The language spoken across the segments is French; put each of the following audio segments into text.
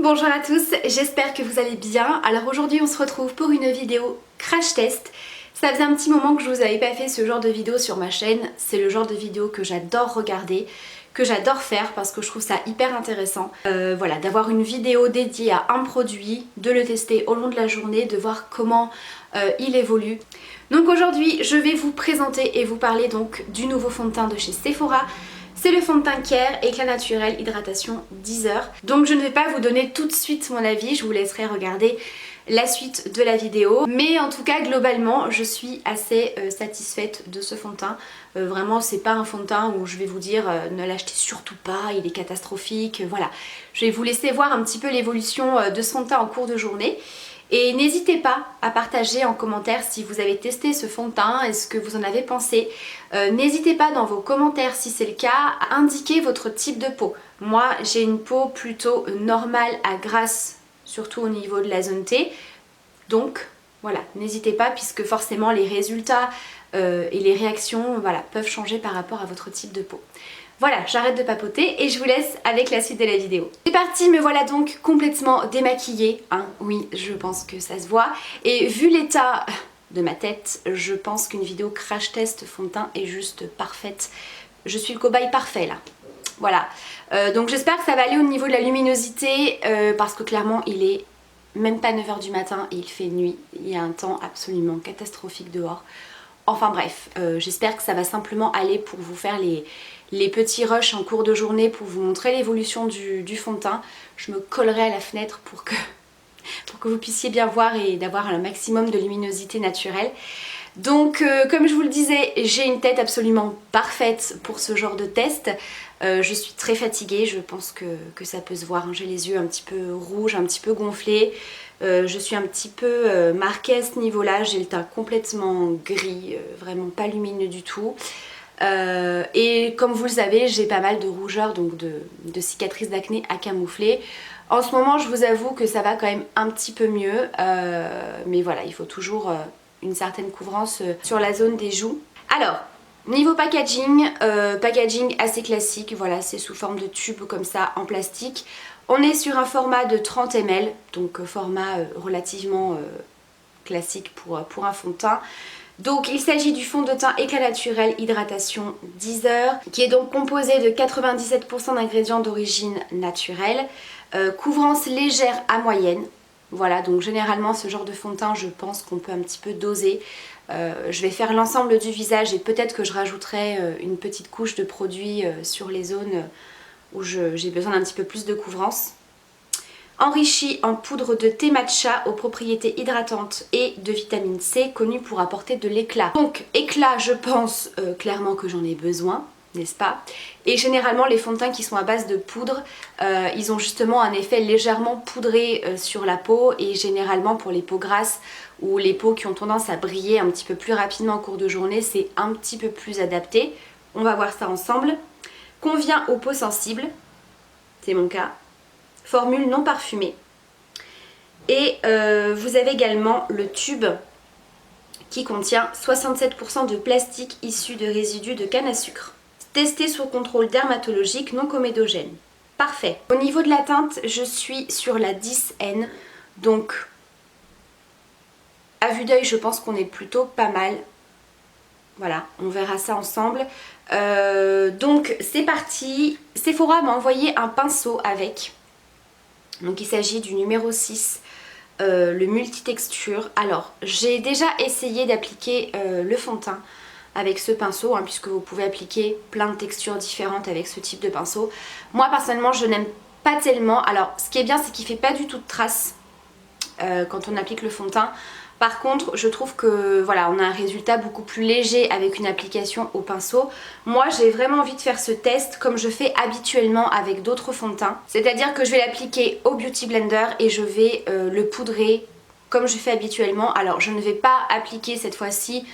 Bonjour à tous, j'espère que vous allez bien. Alors aujourd'hui on se retrouve pour une vidéo crash test. Ça faisait un petit moment que je vous avais pas fait ce genre de vidéo sur ma chaîne. C'est le genre de vidéo que j'adore regarder, que j'adore faire parce que je trouve ça hyper intéressant. Voilà, d'avoir une vidéo dédiée à un produit, de le tester au long de la journée, de voir comment il évolue. Donc aujourd'hui je vais vous présenter et vous parler donc du nouveau fond de teint de chez Sephora. C'est le fond de teint Care Éclat Naturel Hydratation 10 heures. Donc je ne vais pas vous donner tout de suite mon avis, je vous laisserai regarder la suite de la vidéo. Mais en tout cas globalement je suis assez satisfaite de ce fond de teint. Vraiment c'est pas un fond de teint où je vais vous dire ne l'achetez surtout pas, il est catastrophique, voilà. Je vais vous laisser voir un petit peu l'évolution de ce fond de teint en cours de journée. Et n'hésitez pas à partager en commentaire si vous avez testé ce fond de teint et ce que vous en avez pensé. N'hésitez pas dans vos commentaires si c'est le cas à indiquer votre type de peau. Moi j'ai une peau plutôt normale à grasse, surtout au niveau de la zone T. Donc voilà, n'hésitez pas puisque forcément les résultats et les réactions peuvent changer par rapport à votre type de peau. Voilà, j'arrête de papoter et je vous laisse avec la suite de la vidéo. C'est parti, me voilà donc complètement démaquillée, hein, oui, je pense que ça se voit. Et vu l'état de ma tête, je pense qu'une vidéo crash test fond de teint est juste parfaite. Je suis le cobaye parfait là. Voilà, donc j'espère que ça va aller au niveau de la luminosité parce que clairement il est même pas 9 h du matin et il fait nuit. Il y a un temps absolument catastrophique dehors. Enfin bref, j'espère que ça va simplement aller pour vous faire les petits rushs en cours de journée pour vous montrer l'évolution du fond de teint. Je me collerai à la fenêtre pour que vous puissiez bien voir et d'avoir un maximum de luminosité naturelle. Donc comme je vous le disais, j'ai une tête absolument parfaite pour ce genre de test. Je suis très fatiguée, je pense que ça peut se voir, hein. J'ai les yeux un petit peu rouges, un petit peu gonflés. Je suis un petit peu marquée à ce niveau-là, j'ai le teint complètement gris, vraiment pas lumineux du tout. Et comme vous le savez, j'ai pas mal de rougeurs, donc de cicatrices d'acné à camoufler. En ce moment, je vous avoue que ça va quand même un petit peu mieux, mais voilà, il faut toujours une certaine couvrance sur la zone des joues. Alors, niveau packaging, packaging assez classique, voilà, c'est sous forme de tube comme ça en plastique. On est sur un format de 30 ml, donc format relativement classique pour un fond de teint. Donc il s'agit du fond de teint Éclat Naturel Hydratation 10 heures qui est donc composé de 97% d'ingrédients d'origine naturelle, couvrance légère à moyenne. Voilà, donc généralement ce genre de fond de teint je pense qu'on peut un petit peu doser. Je vais faire l'ensemble du visage et peut-être que je rajouterai une petite couche de produit sur les zones où j'ai besoin d'un petit peu plus de couvrance. Enrichi en poudre de thé matcha aux propriétés hydratantes et de vitamine C, connue pour apporter de l'éclat. Donc éclat, je pense clairement que j'en ai besoin, n'est-ce pas? Et généralement les fonds de teint qui sont à base de poudre, ils ont justement un effet légèrement poudré sur la peau, et généralement pour les peaux grasses ou les peaux qui ont tendance à briller un petit peu plus rapidement en cours de journée, c'est un petit peu plus adapté. On va voir ça ensemble. Convient aux peaux sensibles, c'est mon cas. Formule non parfumée. Et vous avez également le tube qui contient 67% de plastique issu de résidus de canne à sucre. Testé sous contrôle dermatologique non comédogène. Parfait. Au niveau de la teinte, je suis sur la 10N. Donc, à vue d'œil, je pense qu'on est plutôt pas mal. Voilà, on verra ça ensemble. Donc, c'est parti. Sephora m'a envoyé un pinceau avec. Donc il s'agit du numéro 6, le multitexture. Alors j'ai déjà essayé d'appliquer le fond de teint avec ce pinceau, hein, puisque vous pouvez appliquer plein de textures différentes avec ce type de pinceau. Moi personnellement je n'aime pas tellement. Alors ce qui est bien, c'est qu'il ne fait pas du tout de traces quand on applique le fond de teint. Par contre, je trouve que voilà, on a un résultat beaucoup plus léger avec une application au pinceau. Moi, j'ai vraiment envie de faire ce test comme je fais habituellement avec d'autres fonds de teint. C'est-à-dire que je vais l'appliquer au Beauty Blender et je vais le poudrer comme je fais habituellement. Alors, je ne vais pas appliquer cette fois-ci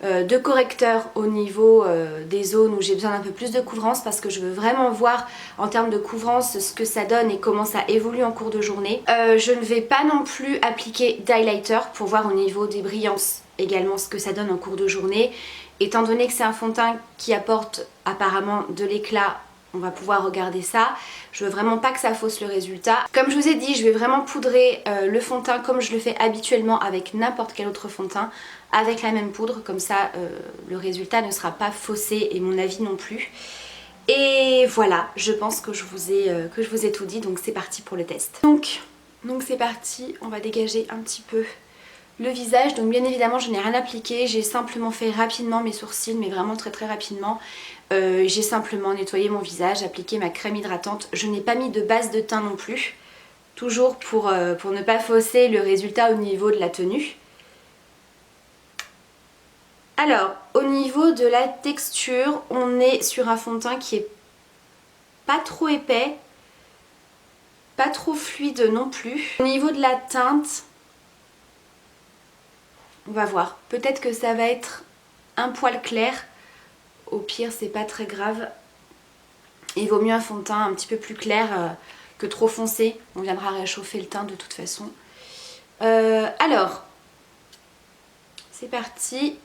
de correcteur au niveau des zones où j'ai besoin d'un peu plus de couvrance, parce que je veux vraiment voir en termes de couvrance ce que ça donne et comment ça évolue en cours de journée. Je ne vais pas non plus appliquer d'highlighter pour voir au niveau des brillances également ce que ça donne en cours de journée. Étant donné que c'est un fond de teint qui apporte apparemment de l'éclat on va pouvoir regarder ça. Je veux vraiment pas que ça fausse le résultat. Comme je vous ai dit, je vais vraiment poudrer le fond de teint comme je le fais habituellement avec n'importe quel autre fond de teint, avec la même poudre, comme ça le résultat ne sera pas faussé et mon avis non plus. Et voilà, je pense que je vous ai tout dit, donc c'est parti pour le test. Donc c'est parti, on va dégager un petit peu le visage. Donc bien évidemment je n'ai rien appliqué, j'ai simplement fait rapidement mes sourcils, mais vraiment très rapidement. J'ai simplement nettoyé mon visage, appliqué ma crème hydratante. Je n'ai pas mis de base de teint non plus, toujours pour ne pas fausser le résultat au niveau de la tenue. Alors, au niveau de la texture, on est sur un fond de teint qui est pas trop épais, pas trop fluide non plus. Au niveau de la teinte, on va voir. Peut-être que ça va être un poil clair. Au pire, c'est pas très grave. Il vaut mieux un fond de teint un petit peu plus clair que trop foncé. On viendra réchauffer le teint de toute façon. Alors, c'est parti.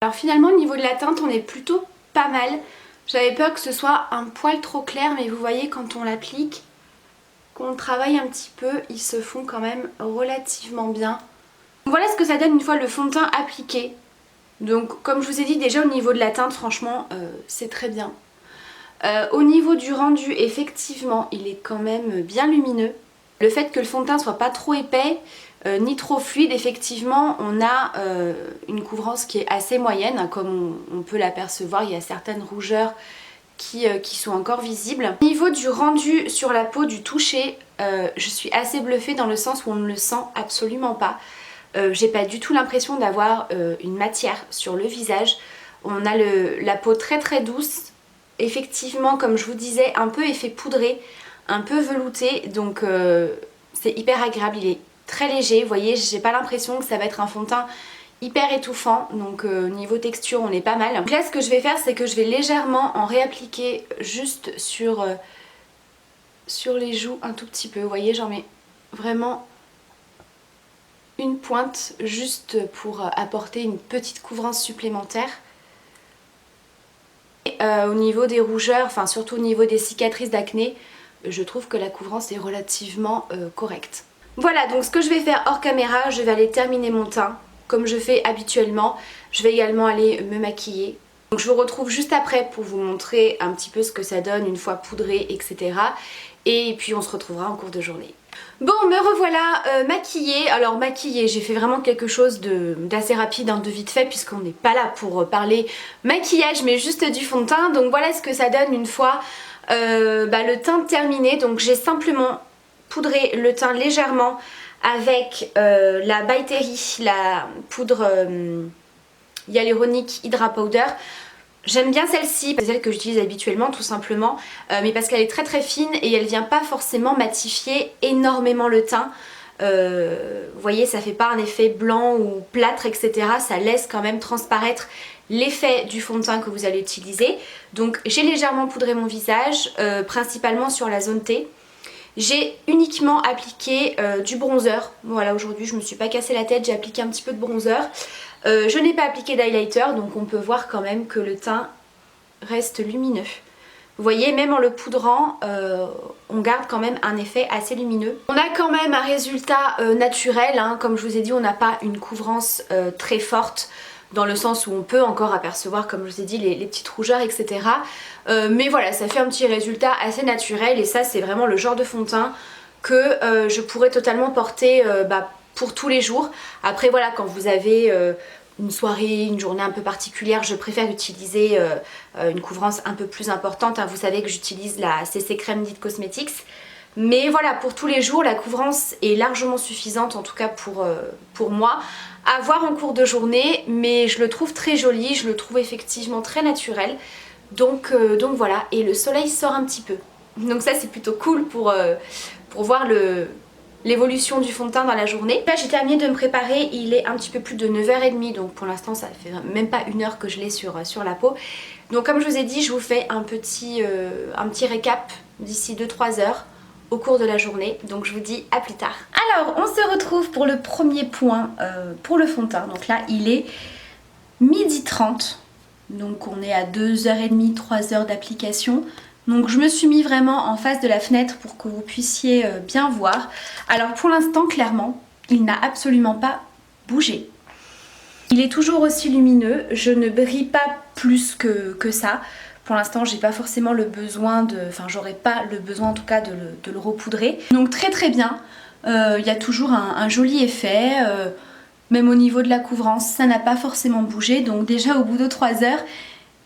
Alors finalement au niveau de la teinte on est plutôt pas mal. J'avais peur que ce soit un poil trop clair, mais vous voyez quand on l'applique, qu'on travaille un petit peu, ils se font quand même relativement bien. Donc voilà ce que ça donne une fois le fond de teint appliqué. Donc comme je vous ai dit déjà au niveau de la teinte franchement c'est très bien. Au niveau du rendu effectivement il est quand même bien lumineux. Le fait que le fond de teint soit pas trop épais ni trop fluide, effectivement on a une couvrance qui est assez moyenne, hein, comme on peut l'apercevoir, il y a certaines rougeurs qui sont encore visibles. Au niveau du rendu sur la peau, du toucher, je suis assez bluffée dans le sens où on ne le sent absolument pas. J'ai pas du tout l'impression d'avoir une matière sur le visage. On a la peau très douce, effectivement comme je vous disais un peu effet poudré, un peu velouté, donc c'est hyper agréable, il est très léger, vous voyez, j'ai pas l'impression que ça va être un fond de teint hyper étouffant, donc niveau texture on est pas mal. Donc là ce que je vais faire c'est que je vais légèrement en réappliquer juste sur les joues un tout petit peu, vous voyez, j'en mets vraiment une pointe juste pour apporter une petite couvrance supplémentaire. Et, au niveau des rougeurs, enfin surtout au niveau des cicatrices d'acné, je trouve que la couvrance est relativement correcte. Voilà, donc ce que je vais faire hors caméra, je vais aller terminer mon teint comme je fais habituellement. Je vais également aller me maquiller. Donc je vous retrouve juste après pour vous montrer un petit peu ce que ça donne une fois poudré, etc. Et puis on se retrouvera en cours de journée. Bon, me revoilà maquillée. Alors maquillée, j'ai fait vraiment quelque chose d'assez rapide, hein, de vite fait, puisqu'on n'est pas là pour parler maquillage, mais juste du fond de teint. Donc voilà ce que ça donne une fois le teint terminé. Donc j'ai simplement poudré le teint légèrement avec la By Terry, la poudre Hyaluronic Hydra Powder. J'aime bien celle-ci, c'est celle que j'utilise habituellement tout simplement, mais parce qu'elle est très fine et elle vient pas forcément matifier énormément le teint. Vous voyez, ça fait pas un effet blanc ou plâtre, etc. Ça laisse quand même transparaître l'effet du fond de teint que vous allez utiliser. Donc j'ai légèrement poudré mon visage, principalement sur la zone T. J'ai uniquement appliqué du bronzer. Voilà, aujourd'hui je me suis pas cassé la tête, j'ai appliqué un petit peu de bronzer. Je n'ai pas appliqué d'highlighter, donc on peut voir quand même que le teint reste lumineux. Vous voyez, même en le poudrant, on garde quand même un effet assez lumineux. On a quand même un résultat naturel, hein. Comme je vous ai dit, on n'a pas une couvrance très forte, dans le sens où on peut encore apercevoir, comme je vous ai dit, les petites rougeurs, etc. Mais voilà, ça fait un petit résultat assez naturel, et ça c'est vraiment le genre de fond de teint que je pourrais totalement porter pour tous les jours. Après voilà, quand vous avez une soirée, une journée un peu particulière, je préfère utiliser une couvrance un peu plus importante, hein. Vous savez que j'utilise la CC Crème Dite Cosmetics. Mais voilà, pour tous les jours, la couvrance est largement suffisante, en tout cas pour moi, à voir en cours de journée. Mais je le trouve très joli, je le trouve effectivement très naturel. Donc voilà, et le soleil sort un petit peu. Donc ça c'est plutôt cool pour voir l'évolution du fond de teint dans la journée. Là j'ai terminé de me préparer, il est un petit peu plus de 9h30, donc pour l'instant ça fait même pas 1 heure que je l'ai sur la peau. Donc comme je vous ai dit, je vous fais un petit récap d'ici 2-3 heures au cours de la journée, donc je vous dis à plus tard. Alors on se retrouve pour le premier point pour le fond de teint. Donc là il est 12h30, donc on est à 2h30, 3h d'application. Donc je me suis mis vraiment en face de la fenêtre pour que vous puissiez bien voir. Alors pour l'instant clairement il n'a absolument pas bougé. Il est toujours aussi lumineux, je ne brille pas plus que ça. Pour l'instant j'ai pas forcément le besoin de... Enfin j'aurais pas le besoin en tout cas de le repoudrer. Donc très très bien, il y a toujours un joli effet. Même au niveau de la couvrance ça n'a pas forcément bougé. Donc déjà au bout de 3 heures,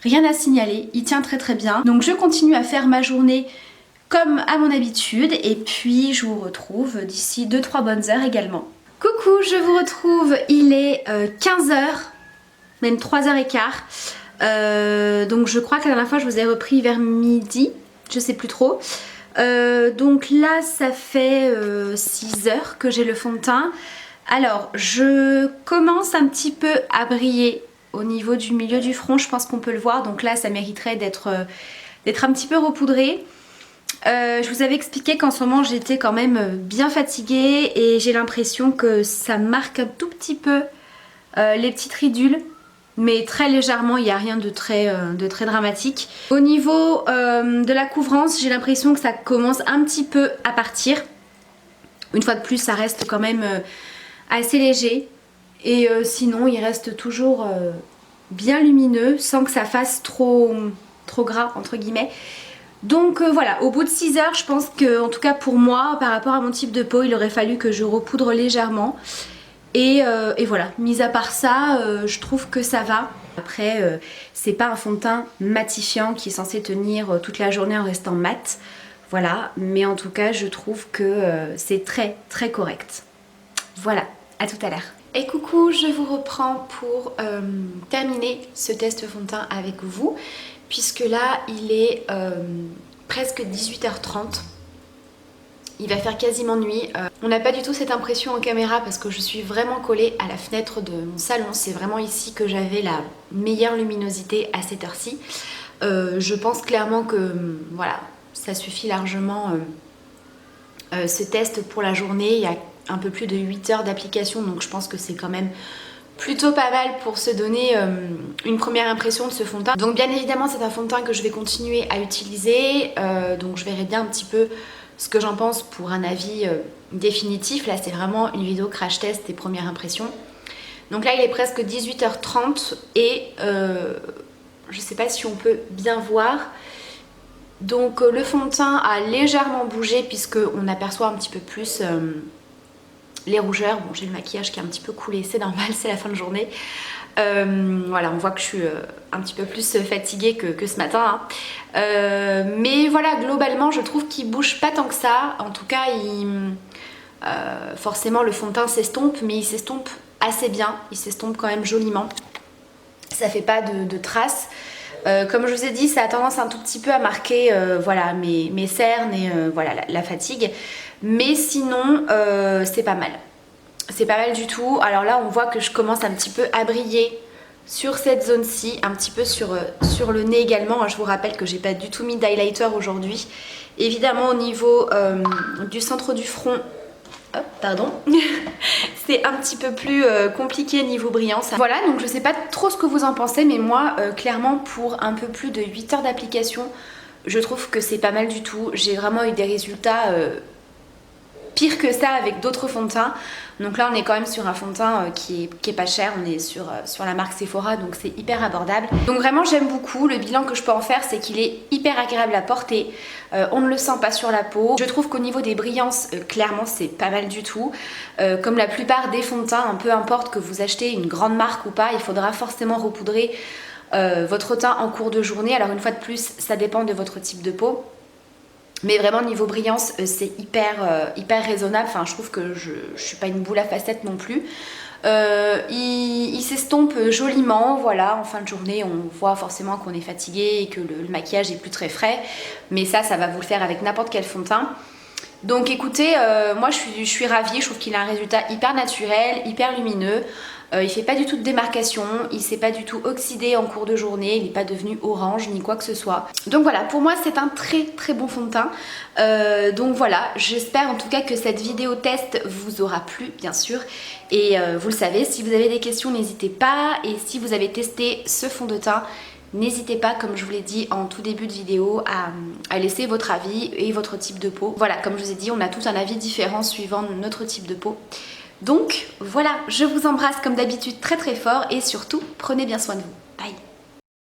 rien à signaler, il tient très très bien. Donc je continue à faire ma journée comme à mon habitude et puis je vous retrouve d'ici 2-3 bonnes heures également. Coucou, je vous retrouve, il est 15h, même 3h15. Donc je crois que la dernière fois je vous ai repris vers midi, je sais plus trop. Donc là ça fait 6 heures que j'ai le fond de teint. Alors je commence un petit peu à briller au niveau du milieu du front, je pense qu'on peut le voir, donc là ça mériterait d'être un petit peu repoudré. Je vous avais expliqué qu'en ce moment j'étais quand même bien fatiguée et j'ai l'impression que ça marque un tout petit peu les petites ridules, mais très légèrement, il n'y a rien de très dramatique. Au niveau de la couvrance, j'ai l'impression que ça commence un petit peu à partir. Une fois de plus, ça reste quand même assez léger. Et sinon il reste toujours bien lumineux sans que ça fasse trop gras entre guillemets. Donc voilà, au bout de 6 heures je pense que, en tout cas pour moi, par rapport à mon type de peau, il aurait fallu que je repoudre légèrement. Et voilà, mis à part ça, je trouve que ça va. Après c'est pas un fond de teint matifiant qui est censé tenir toute la journée en restant mat. Voilà, mais en tout cas je trouve que c'est très très correct. Voilà, à tout à l'heure. Et coucou, je vous reprends pour terminer ce test fond de teint avec vous, puisque là il est presque 18h30. Il va faire quasiment nuit. On n'a pas du tout cette impression en caméra parce que je suis vraiment collée à la fenêtre de mon salon. C'est vraiment ici que j'avais la meilleure luminosité à cette heure-ci. Je pense clairement que voilà, ça suffit largement ce test pour la journée. Il y a un peu plus de 8 heures d'application, donc je pense que c'est quand même plutôt pas mal pour se donner une première impression de ce fond de teint. Donc bien évidemment c'est un fond de teint que je vais continuer à utiliser, donc je verrai bien un petit peu ce que j'en pense pour un avis définitif. Là c'est vraiment une vidéo crash test et première impression. Donc là il est presque 18h30 et je sais pas si on peut bien voir. Donc le fond de teint a légèrement bougé puisqu'on aperçoit un petit peu plus les rougeurs. Bon, j'ai le maquillage qui est un petit peu coulé, c'est normal, c'est la fin de journée. Voilà, on voit que je suis un petit peu plus fatiguée que ce matin. Hein. Mais voilà, globalement, je trouve qu'il bouge pas tant que ça. En tout cas, forcément, le fond de teint s'estompe, mais il s'estompe assez bien. Il s'estompe quand même joliment. Ça fait pas de traces. Comme je vous ai dit, ça a tendance un tout petit peu à marquer voilà, mes cernes et voilà, la fatigue. Mais sinon, c'est pas mal. C'est pas mal du tout. Alors là, on voit que je commence un petit peu à briller sur cette zone-ci, un petit peu sur le nez également. Je vous rappelle que j'ai pas du tout mis d'highlighter aujourd'hui. Évidemment, au niveau du centre du front, hop, pardon, c'est un petit peu plus compliqué niveau brillance. Voilà, donc je sais pas trop ce que vous en pensez, mais moi, clairement, pour un peu plus de 8 heures d'application, je trouve que c'est pas mal du tout. J'ai vraiment eu des résultats pire que ça avec d'autres fonds de teint. Donc là on est quand même sur un fond de teint qui est pas cher, on est sur la marque Sephora, donc c'est hyper abordable. Donc vraiment j'aime beaucoup, le bilan que je peux en faire c'est qu'il est hyper agréable à porter, on ne le sent pas sur la peau. Je trouve qu'au niveau des brillances, clairement c'est pas mal du tout. Comme la plupart des fonds de teint, peu importe que vous achetez une grande marque ou pas, il faudra forcément repoudrer votre teint en cours de journée. Alors une fois de plus, ça dépend de votre type de peau. Mais vraiment niveau brillance c'est hyper raisonnable, enfin je trouve que je suis pas une boule à facettes non plus. Il s'estompe joliment, voilà, en fin de journée on voit forcément qu'on est fatigué et que le maquillage est plus très frais. Mais ça va vous le faire avec n'importe quel fond de teint. Donc écoutez, moi je suis ravie, je trouve qu'il a un résultat hyper naturel, hyper lumineux. Il fait pas du tout de démarcation, il s'est pas du tout oxydé en cours de journée, il n'est pas devenu orange ni quoi que ce soit. Donc voilà, pour moi c'est un très très bon fond de teint. Donc voilà, j'espère en tout cas que cette vidéo test vous aura plu bien sûr. Et vous le savez, si vous avez des questions n'hésitez pas. Et si vous avez testé ce fond de teint, n'hésitez pas, comme je vous l'ai dit en tout début de vidéo, à laisser votre avis et votre type de peau. Voilà, comme je vous ai dit, on a tous un avis différent suivant notre type de peau. Donc voilà, je vous embrasse comme d'habitude très très fort et surtout, prenez bien soin de vous. Bye!